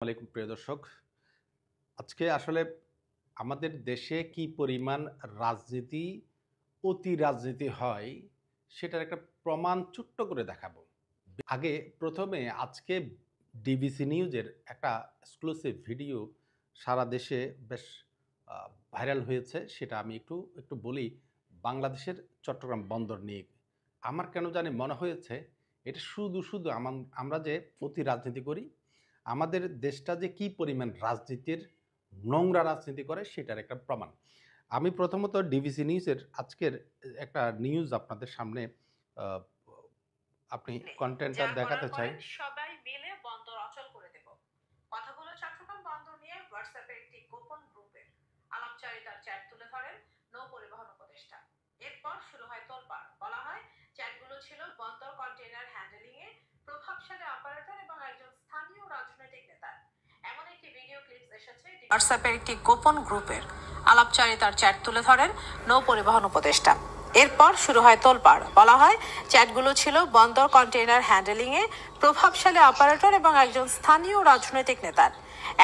আলাইকুম প্রিয় দর্শক, আজকে আসলে আমাদের দেশে কি পরিমাণ রাজনীতি, অতি রাজনীতি হয় সেটার একটা প্রমাণ ছোট্ট করে দেখাবো। আগে প্রথমে আজকে ডিবিসি নিউজের একটা এক্সক্লুসিভ ভিডিও সারা দেশে বেশ ভাইরাল হয়েছে, সেটা আমি একটু একটু বলি। বাংলাদেশের চট্টগ্রাম বন্দর নিয়ে আমার কেন জানি মনে হয়েছে এটা শুধু শুধু আমরা যে অতি রাজনীতি করি, আমাদের দেশটা যে কি পরিমাণ রাজনীতির নোংরা রাজনীতি করে সেটার একটা প্রমাণ। আমি প্রথমত ডিবিসি নিউজের আজকের একটা নিউজ আপনাদের সামনে আহ, আপনি কন্টেন্টটা দেখাতে চাই। সবাই মিলে বন্দর অচল করে দেব। কথাগুলো চট্টগ্রাম বন্দর নিয়ে হোয়াটসঅ্যাপের একটি গোপন গ্রুপের আলাপচারিতার চ্যাট তুলে ধরেন নৌ পরিবহন উপদেষ্টা। এরপর শুরু হয় তোলপাড়। বলা হয় চ্যাটগুলো ছিল বন্দর কন্টেইনার হ্যান্ডেলিং এ প্রভাবশালী অপারেটর এবং একজন স্থানীয় রাজনৈতিক নেতার। এমন একটি ভিডিও ক্লিপস এসেছে হোয়াটসঅ্যাপের একটি গোপন গ্রুপের আলাপচারিতার চ্যাট তুলে ধরেন নৌ পরিবহন উপদেষ্টা। এরপর শুরু হয় তোলপাড়। বলা হয় চ্যাটগুলো ছিল বন্দর কন্টেইনার হ্যান্ডেলিং এ প্রভাবশালী অপারেটর এবং একজন স্থানীয় রাজনৈতিক নেতার।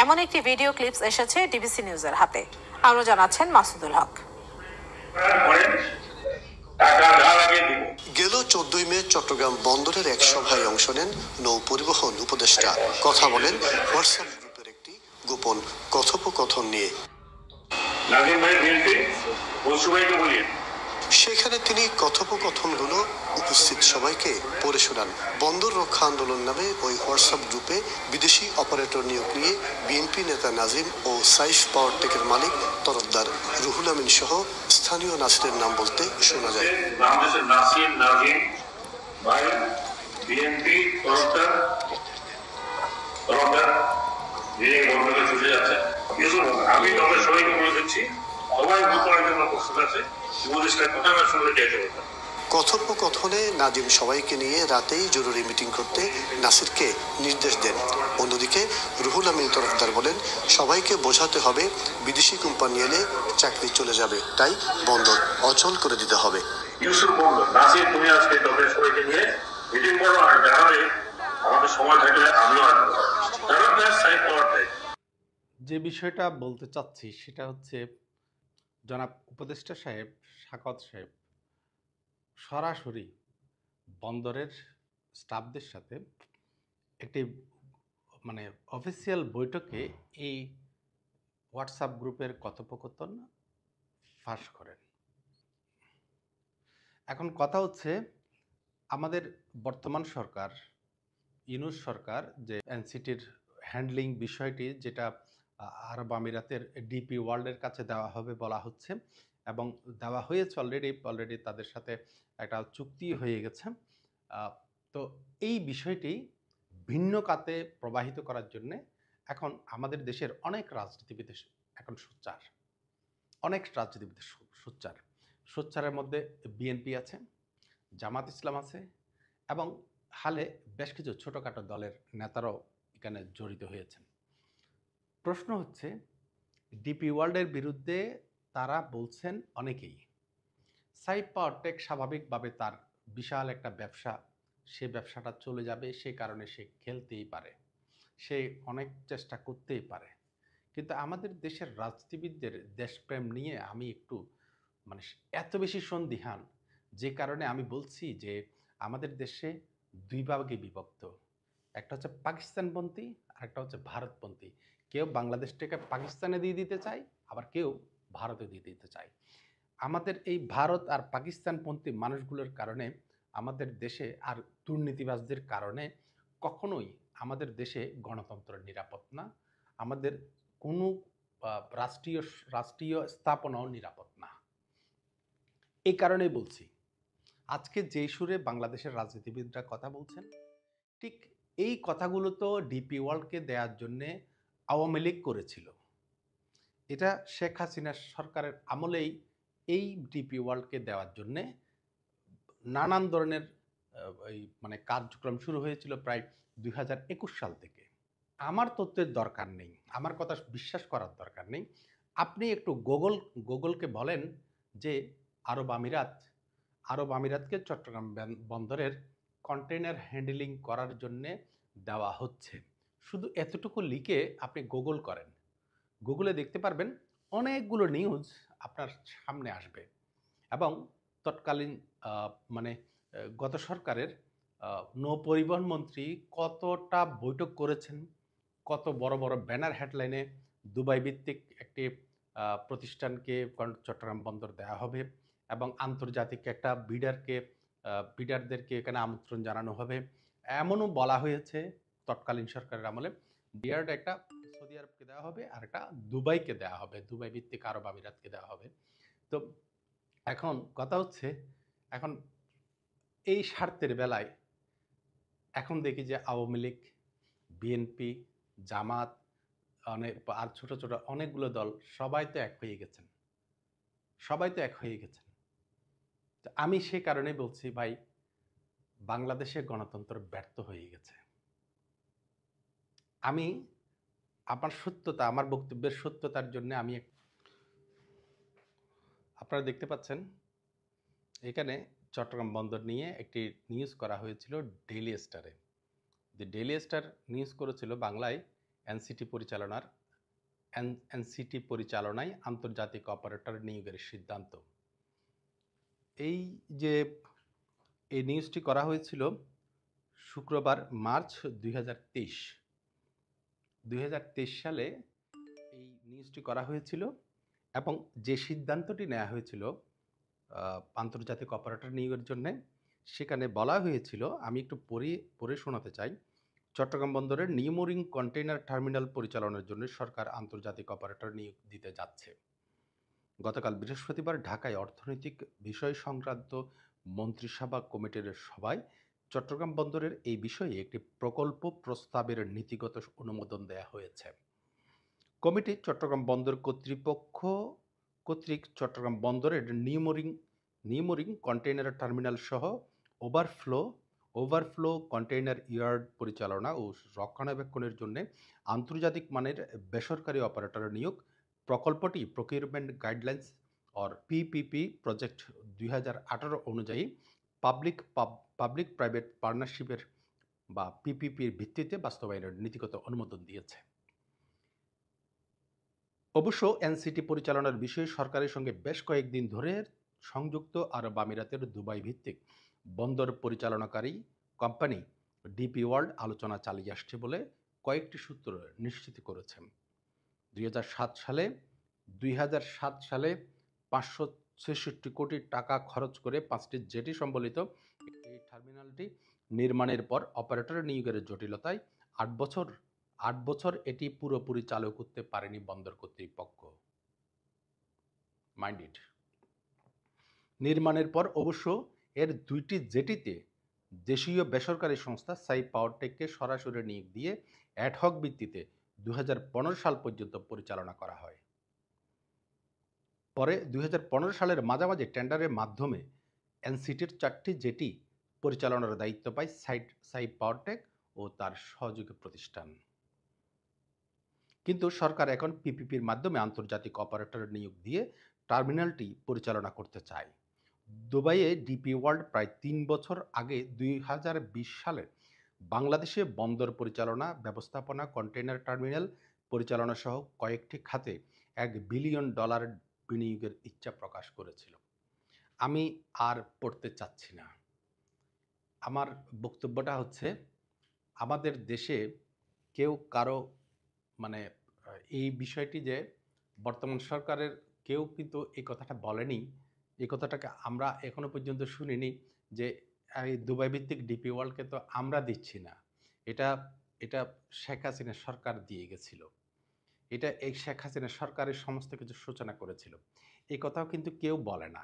এমন একটি ভিডিও ক্লিপস এসেছে ডিবিসি নিউজের হাতে। আরো জানাচ্ছেন মাসুদুল হক। গেল 14 মে চট্টগ্রাম বন্দরের এক সভায় অংশ নেন নৌ পরিবহন উপদেষ্টা। কথা বলেন হোয়াটসঅ্যাপ গ্রুপের একটি গোপন কথোপকথন নিয়ে। সেখানে তিনি কথোপকথনগুলো উপস্থিত সবাইকে পড়ে শোনান। বন্দর রক্ষা আন্দোলন নামে ওই হোয়াটসঅ্যাপ গ্রুপে বিদেশি অপারেটর নিয়োগ নিয়ে বিএনপি নেতা নাজিম ও সাইফ পাওয়ারটেকের মালিক তরফদার রুহুল আমিন সহ স্থানীয় নাসিরের নাম বলতে শোনা যায়। আমি তবে সবাইকে বলে দিচ্ছি, সবাই গোপনের জন্য প্রস্তুত আছে। কথোপকথনে নাজিম সবাইকে নিয়ে রাতেই জরুরি মিটিং করতে নাসিরকে নির্দেশ দেন। অন্যদিকে রুহুল আমিন তরফদার বলেন, সবাইকে বোঝাতে হবে বিদেশি কোম্পানি এলে চাকরি চলে যাবে, তাই বন্দর অচল করে দিতে হবে। নাসির, তুমি আজকে তবে সবাইকে নিয়ে মিটিং করো, আর দেখাবে আমাদের সময় থাকলে আমিও যে বিষয়টা বলতে চাচ্ছি সেটা হচ্ছে, জনাব উপদেষ্টা সাহেব সাখাওয়াত সাহেব সরাসরি বন্দরের স্টাফদের সাথে একটি অফিসিয়াল বৈঠকে এই হোয়াটসঅ্যাপ গ্রুপের কথোপকথন ফাঁস করেন। এখন কথা হচ্ছে, আমাদের বর্তমান সরকার, ইউনূস সরকার, যে এনসিটির হ্যান্ডলিং বিষয়টি যেটা আরব আমিরাতের ডিপি ওয়ার্ল্ডের কাছে দেওয়া হবে বলা হচ্ছে, এবং দেওয়া হয়েছে অলরেডি তাদের সাথে একটা চুক্তি হয়ে গেছে। তো এই বিষয়টি ভিন্ন খাতে প্রবাহিত করার জন্যে এখন আমাদের দেশের অনেক রাজনীতিবিদ এখন সোচ্চারের মধ্যে বিএনপি আছে, জামাত ইসলাম আছে, এবং হালে বেশ কিছু ছোটোখাটো দলের নেতারাও এখানে জড়িত হয়েছেন। প্রশ্ন হচ্ছে, ডিপি ওয়ার্ল্ডের বিরুদ্ধে তারা বলছেন অনেকেই, সাইফ পাওয়ারটেক স্বাভাবিকভাবে তার বিশাল একটা ব্যবসা, সে ব্যবসাটা চলে যাবে, সে কারণে সে খেলতেই পারে, সে অনেক চেষ্টা করতেই পারে। কিন্তু আমাদের দেশের রাজনীতিবিদদের দেশপ্রেম নিয়ে আমি একটু মানে এত বেশি সন্দিহান, যে কারণে আমি বলছি যে আমাদের দেশে দুই ভাগে বিভক্ত। একটা হচ্ছে পাকিস্তানপন্থী আর একটা হচ্ছে ভারতপন্থী। কেউ বাংলাদেশটাকে পাকিস্তানে দিয়ে দিতে চায়, আবার কেউ ভারতে দিয়ে দিতে চায়। আমাদের এই ভারত আর পাকিস্তানপন্থী মানুষগুলোর কারণে আমাদের দেশে, আর দুর্নীতিবাজদের কারণে কখনোই আমাদের দেশে গণতন্ত্র নিরাপদ না, আমাদের কোনো রাষ্ট্রীয় স্থাপনাও নিরাপদ না। এই কারণেই বলছি, আজকে যেই সুরে বাংলাদেশের রাজনীতিবিদরা কথা বলছেন, ঠিক এই কথাগুলো তো ডিপি ওয়ার্ল্ডকে দেওয়ার জন্যে আওয়ামী লীগ করেছিল। এটা শেখ হাসিনার সরকারের আমলেই এই ডিপি ওয়ার্ল্ডকে দেওয়ার জন্যে নানান ধরনের কার্যক্রম শুরু হয়েছিল প্রায় 2021 সাল থেকে। আমার তথ্যের দরকার নেই, আমার কথা বিশ্বাস করার দরকার নেই। আপনি একটু গুগলকে বলেন যে আরব আমিরাতকে চট্টগ্রাম বন্দরের কন্টেইনার হ্যান্ডেলিং করার জন্যে দেওয়া হচ্ছে। শুধু এতটুকু লিখে আপনি গুগল করেন, গুগলে দেখতে পারবেন অনেকগুলো নিউজ আপনার সামনে আসবে। এবং তৎকালীন মানে গত সরকারের নৌ-পরিবহন মন্ত্রী কতটা বৈঠক করেছেন, কত বড় বড় ব্যানার হেডলাইনে দুবাই ভিত্তিক একটি প্রতিষ্ঠানকে চট্টগ্রাম বন্দর দেওয়া হবে এবং আন্তর্জাতিক একটা বিডারদেরকে এখানে আমন্ত্রণ জানানো হবে। এমনও বলা হয়েছে তৎকালীন সরকারের আমলে বিয়ার্ড একটা সৌদি আরবকে দেওয়া হবে আর একটা দুবাইকে দেওয়া হবে, দুবাই ভিত্তিক আরব আমিরাতকে দেওয়া হবে। তো এখন কথা হচ্ছে, এখন এই স্বার্থের বেলায় এখন দেখি যে আওয়ামী লীগ, বিএনপি, জামাত, অনেক আর ছোট ছোট অনেকগুলো দল সবাই তো এক হয়ে গেছেন, সবাই তো এক হয়ে গেছেন। তো আমি সে কারণে বলছি ভাই, বাংলাদেশে গণতন্ত্র ব্যর্থ হয়ে গেছে। আমি আমার বক্তব্যের সত্যতার জন্য আপনারা দেখতে পাচ্ছেন এখানে চট্টগ্রাম বন্দর নিয়ে একটি নিউজ করা হয়েছিল ডেইলি স্টারে। ডেইলি স্টার নিউজ করেছিল বাংলায় এনসিটি পরিচালনায় আন্তর্জাতিক অপারেটর নিয়োগের সিদ্ধান্ত। এই নিউজটি করা হয়েছিল শুক্রবার মার্চ 2023 সালে এই নিউজটি করা হয়েছিল। এবং যে সিদ্ধান্তটি নেওয়া হয়েছিল আন্তর্জাতিক অপারেটর নিয়োগের জন্য, সেখানে বলা হয়েছিল, আমি একটু পড়ে শোনাতে চাই। চট্টগ্রাম বন্দরের নিউমোরিং কন্টেইনার টার্মিনাল পরিচালনার জন্য সরকার আন্তর্জাতিক অপারেটর নিয়োগ দিতে যাচ্ছে। গতকাল বৃহস্পতিবার ঢাকায় অর্থনৈতিক বিষয় সংক্রান্ত মন্ত্রিসভা কমিটির সভায় চট্টগ্রাম বন্দরের এই বিষয়ে একটি প্রকল্প প্রস্তাবের নীতিগত অনুমোদন দেওয়া হয়েছে। কমিটি চট্টগ্রাম বন্দর কর্তৃপক্ষ কর্তৃক চট্টগ্রাম বন্দরের নিউমোরিং কন্টেইনার টার্মিনাল সহ ওভারফ্লো কন্টেইনার ইয়ার্ড পরিচালনা ও রক্ষণাবেক্ষণের জন্য আন্তর্জাতিক মানের বেসরকারি অপারেটর নিয়োগ প্রকল্পটি procurement guidelines or PPP project 2018 অনুযায়ী পাবলিক প্রাইভেট পার্টনারশিপের বা পিপিপির ভিত্তিতে বাস্তবায়নের নীতিগত অনুমোদন দিয়েছে। অবশ্য এনসিটি পরিচালনার বিষয়ে সরকারের সঙ্গে বেশ কয়েকদিন ধরে সংযুক্ত আরব আমিরাতের দুবাই ভিত্তিক বন্দর পরিচালনাকারী কোম্পানি ডিপি ওয়ার্ল্ড আলোচনা চালিয়ে আসছে বলে কয়েকটি সূত্র নিশ্চিত করেছেন। 2007 সালে 566 কোটি টাকা খরচ করে 5টি জেটি সম্বলিত এই টার্মিনালটি নির্মাণের পর অপারেটর নিয়োগের জটিলতায় 8 বছর এটি পুরোপুরি চালু করতে পারেনি বন্দর কর্তৃপক্ষ। Mind it. নির্মাণের পর অবশ্য এর 2টি জেটিতে দেশীয় বেসরকারি সংস্থা সাইফ পাওয়ারটেককে সরাসরি নিয়োগ দিয়ে অ্যাডহক ভিত্তিতে 2015 সাল পর্যন্ত পরিচালনা করা হয়। পরে 2015 সালের মাঝামাঝি টেন্ডারের মাধ্যমে এনসিটির 4টি জেটি পরিচালনার দায়িত্ব পায় সাইফ পাওয়ারটেক ও তার সহযোগী প্রতিষ্ঠান। কিন্তু সরকার এখন পিপিপির মাধ্যমে আন্তর্জাতিক অপারেটর নিয়োগ দিয়ে টার্মিনালটি পরিচালনা করতে চায়। দুবাইয়ে ডিপি ওয়ার্ল্ড প্রায় 3 বছর আগে 2020 সালে বাংলাদেশে বন্দর পরিচালনা, ব্যবস্থাপনা, কন্টেইনার টার্মিনাল পরিচালনা সহ কয়েকটি খাতে $1 বিলিয়ন বিনিয়োগের ইচ্ছা প্রকাশ করেছিল। আমি আর পড়তে চাচ্ছি না। আমার বক্তব্যটা হচ্ছে, আমাদের দেশে কেউ কারো এই বিষয়টি যে বর্তমান সরকারের কেউ কিন্তু এই কথাটা বলেনি, এই কথাটাকে আমরা এখনো পর্যন্ত শুনিনি যে এই দুবাই ভিত্তিক ডিপি ওয়ার্ল্ডকে তো আমরা দিচ্ছি না, এটা শেখ হাসিনা সরকার দিয়ে গেছিল, এই শেখ হাসিনা সরকারের সমস্ত কিছু সূচনা করেছিল। এই কথাও কিন্তু কেউ বলে না।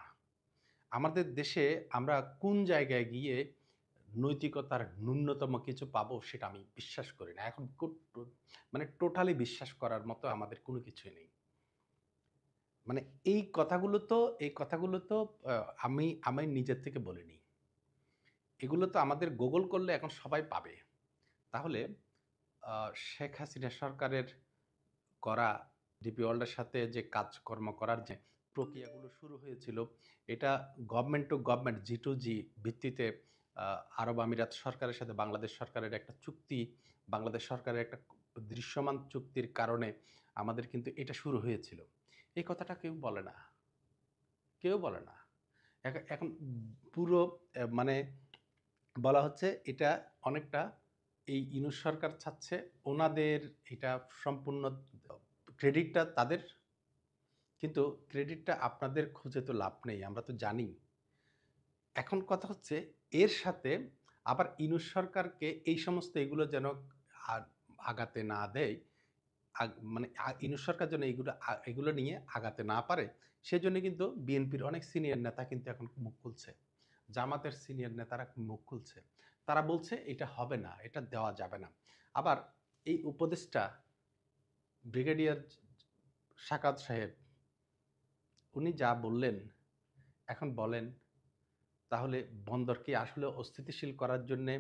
আমাদের দেশে আমরা কোন জায়গায় গিয়ে নৈতিকতার ন্যূনতম কিছু পাবো সেটা আমি বিশ্বাস করি না। এখন টোটালি বিশ্বাস করার মতো আমাদের কোনো কিছুই নেই। এই কথাগুলো তো আমি নিজের থেকে বলিনি, এগুলো তো আমাদের গুগল করলে এখন সবাই পাবে। তাহলে শেখ হাসিনা সরকারের করা ডিপি ওয়ার্ল্ডের সাথে যে কাজকর্ম করার যে প্রক্রিয়াগুলো শুরু হয়েছিল, এটা গভর্নমেন্ট টু গভর্নমেন্ট G2G ভিত্তিতে আরব আমিরাত সরকারের সাথে বাংলাদেশ সরকারের একটা চুক্তি, বাংলাদেশ সরকারের একটা দৃশ্যমান চুক্তির কারণে আমাদের কিন্তু এটা শুরু হয়েছিল। এই কথাটা কেউ বলে না, কেউ বলে না। এখন পুরো মানে বলা হচ্ছে এটা অনেকটা এই ইউনূস সরকার চাচ্ছে ওনাদের এটা সম্পূর্ণ ক্রেডিটটা তাদের, কিন্তু ক্রেডিটটা আপনাদের খুঁজে তো লাভ নেই, আমরা তো জানি। এখন কথা হচ্ছে এর সাথে আবার ইউনূস সরকারকে এই সমস্ত এগুলো যেন আগাতে না দেয়, মানে ইউনূস সরকার যেন এগুলো নিয়ে আগাতে না পারে, সেজন্য কিন্তু বিএনপির অনেক সিনিয়র নেতা কিন্তু এখন মুখ খুলছে, জামাতের সিনিয়র নেতারা মুখ খুলছে, তারা বলছে এটা হবে না, এটা দেওয়া যাবে না। আবার এই উপদেষ্টা ব্রিগেডিয়ার সাকাত সাহেব উনি যা বললেন, এখন বলেন তাহলে বন্দরকে আসলে অস্থিতিশীল করার জন্যে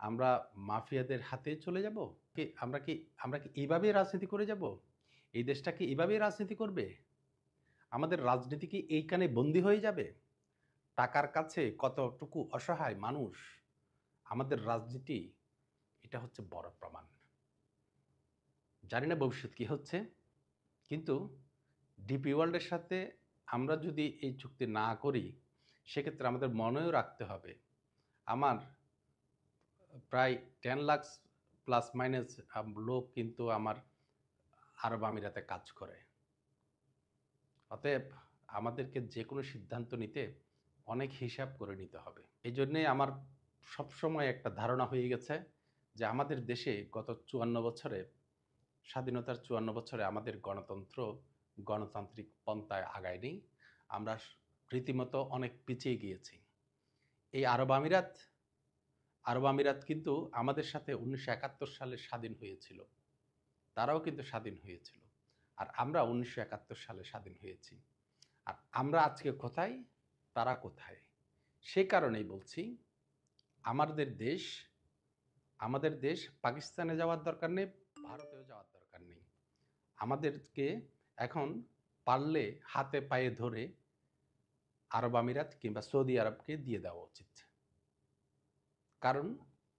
আমরা মাফিয়াদের হাতে চলে যাব? আমরা কি এইভাবেই রাজনীতি করে যাব? এই দেশটা কি এভাবেই রাজনীতি করবে? আমাদের রাজনীতি কি এইখানে বন্দী হয়ে যাবে? টাকার কাছে কতটুকু অসহায় মানুষ, আমাদের রাজনীতি এটা হচ্ছে বড় প্রমাণ। জানি না ভবিষ্যৎ কি হচ্ছে, কিন্তু ডিপি ওয়ার্ল্ডের সাথে আমরা যদি এই চুক্তি না করি, সেক্ষেত্রে আমাদের মনেও রাখতে হবে আমার প্রায় 10 লাখ প্লাস মাইনাস লোক কিন্তু আমার আরব আমিরাতে কাজ করে। অতএব আমাদেরকে যে কোনো সিদ্ধান্ত নিতে অনেক হিসাব করে নিতে হবে। এই জন্যে আমার সবসময় একটা ধারণা হয়ে গেছে যে আমাদের দেশে গত 54 বছরে, স্বাধীনতার 54 বছরে আমাদের গণতান্ত্রিক পন্থায় আগায়নি, আমরা রীতিমতো অনেক পিছিয়ে গিয়েছি। এই আরব আমিরাত কিন্তু আমাদের সাথে 1971 সালে স্বাধীন হয়েছিল, তারাও কিন্তু স্বাধীন হয়েছিল, আর আমরা 1971 সালে স্বাধীন হয়েছি। আর আমরা আজকে কোথায়, তারা কোথায়? সে কারণেই বলছি আমাদের দেশ পাকিস্তানে যাওয়ার দরকার নেই, ভারতেও যাওয়ার দরকার নেই। আমাদেরকে এখন পারলে হাতে পায়ে ধরে আরব আমিরাত কিংবা সৌদি আরবকে দিয়ে দেওয়া উচিত। কারণ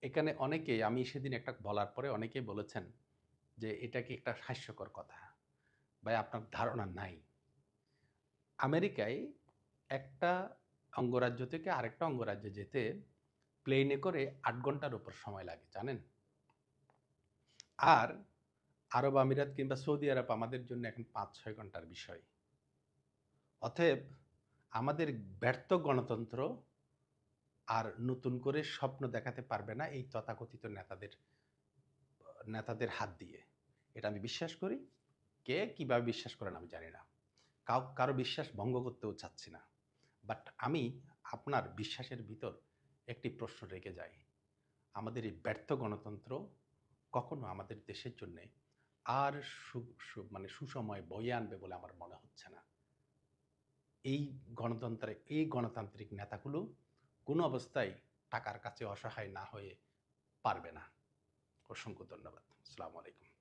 এখানে অনেকেই, আমি সেদিন একটা বলার পরে অনেকেই বলেছেন যে এটা কি একটা হাস্যকর কথা, ভাই আপনার ধারণা নাই। আমেরিকায় একটা অঙ্গরাজ্য থেকে আরেকটা অঙ্গরাজ্যে যেতে প্লেনে করে 8 ঘন্টার উপর সময় লাগে, জানেন? আর আরব আমিরাত কিংবা সৌদি আরব আমাদের জন্য এখন 5-6 ঘন্টার বিষয়। অতএব আমাদের ব্যর্থ গণতন্ত্র আর নতুন করে স্বপ্ন দেখাতে পারবে না এই তথাকথিত নেতাদের হাত দিয়ে। এটা আমি বিশ্বাস করি। কে কিভাবে বিশ্বাস করেন আমি জানি না, কারো বিশ্বাস ভঙ্গ করতেও চাচ্ছি না। বাট আমি আপনার বিশ্বাসের ভিতর একটি প্রশ্ন রেখে যাই, আমাদের এই ব্যর্থ গণতন্ত্র কখনো আমাদের দেশের জন্য আর মানে সুসময় বয়ে আনবে বলে আমার মনে হচ্ছে না। এই গণতান্ত্রিক নেতাগুলো কোনো অবস্থায় টাকার কাছে অসহায় না হয়ে পারবে না। অসংখ্য ধন্যবাদ। আসসালামু আলাইকুম।